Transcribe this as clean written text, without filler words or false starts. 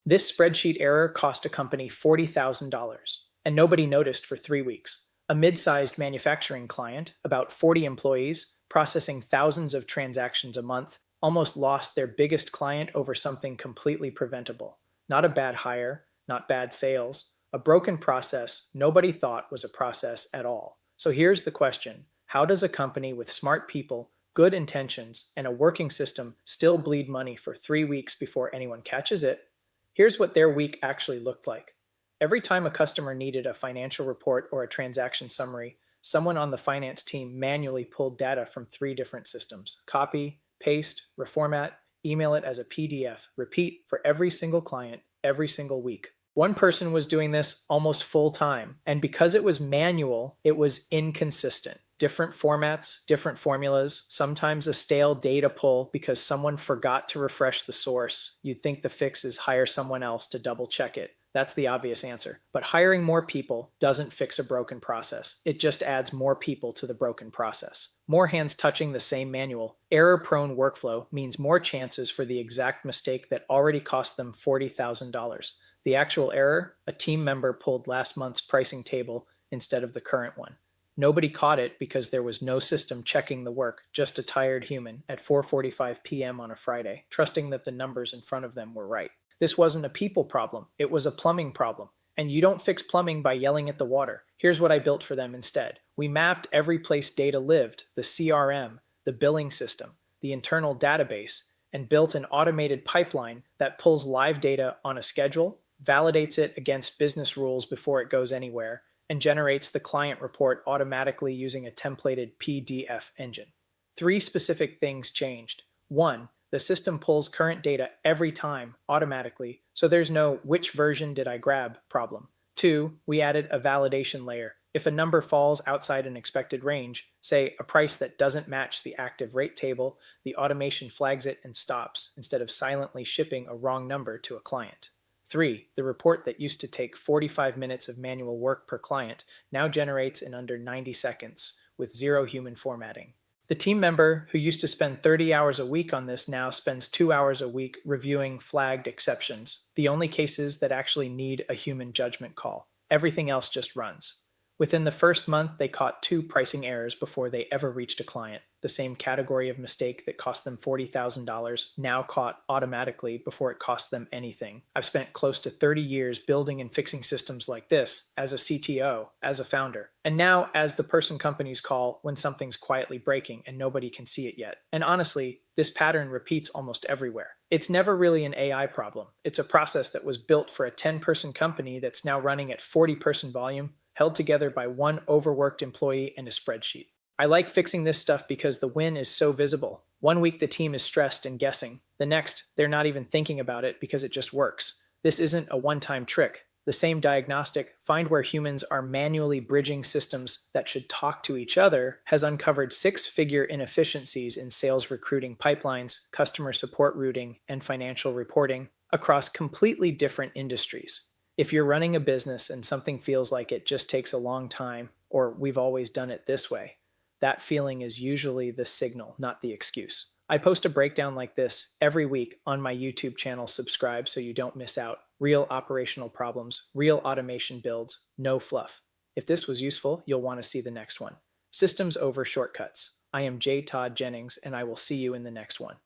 This spreadsheet error cost a company $40,000, and nobody noticed for 3 weeks. A mid-sized manufacturing client, about 40 employees, processing thousands of transactions a month, almost lost their biggest client over something completely preventable. Not a bad hire, not bad sales, a broken process nobody thought was a process at all. So here's the question: how does a company with smart people, good intentions, and a working system still bleed money for 3 weeks before anyone catches it? Here's what their week actually looked like. Every time a customer needed a financial report or a transaction summary, someone on the finance team manually pulled data from 3 different systems: copy, paste, reformat, email it as a PDF, repeat for every single client, every single week. One person was doing this almost full time, and because it was manual, it was inconsistent. Different formats, different formulas, sometimes a stale data pull because someone forgot to refresh the source. You'd think the fix is hire someone else to double check it. That's the obvious answer. But hiring more people doesn't fix a broken process. It just adds more people to the broken process. More hands touching the same manual, error-prone workflow means more chances for the exact mistake that already cost them $40,000. The actual error: a team member pulled last month's pricing table instead of the current one. Nobody caught it because there was no system checking the work, just a tired human at 4:45 p.m. on a Friday, trusting that the numbers in front of them were right. This wasn't a people problem, it was a plumbing problem. And you don't fix plumbing by yelling at the water. Here's what I built for them instead. We mapped every place data lived, the CRM, the billing system, the internal database, and built an automated pipeline that pulls live data on a schedule, validates it against business rules before it goes anywhere, and generates the client report automatically using a templated PDF engine. 3 specific things changed. 1. The system pulls current data every time automatically, so there's no "which version did I grab" problem. 2. We added a validation layer. If a number falls outside an expected range, say a price that doesn't match the active rate table, the automation flags it and stops, instead of silently shipping a wrong number to a client. 3. The report that used to take 45 minutes of manual work per client now generates in under 90 seconds with zero human formatting. The team member who used to spend 30 hours a week on this now spends 2 hours a week reviewing flagged exceptions, the only cases that actually need a human judgment call. Everything else just runs. Within the first month, they caught 2 pricing errors before they ever reached a client. The same category of mistake that cost them $40,000 now caught automatically before it cost them anything. I've spent close to 30 years building and fixing systems like this as a CTO, as a founder, and now as the person companies call when something's quietly breaking and nobody can see it yet. And honestly, this pattern repeats almost everywhere. It's never really an AI problem. It's a process that was built for a 10-person company that's now running at 40-person volume, held together by one overworked employee and a spreadsheet. I like fixing this stuff because the win is so visible. One week the team is stressed and guessing. The next, they're not even thinking about it because it just works. This isn't a one-time trick. The same diagnostic, find where humans are manually bridging systems that should talk to each other, has uncovered 6-figure inefficiencies in sales recruiting pipelines, customer support routing, and financial reporting across completely different industries. If you're running a business and something feels like it just takes a long time, or we've always done it this way, that feeling is usually the signal, not the excuse. I post a breakdown like this every week on my YouTube channel. Subscribe so you don't miss out. Real operational problems, real automation builds, no fluff. If this was useful, you'll want to see the next one. Systems over shortcuts. I am J. Todd Jennings, and I will see you in the next one.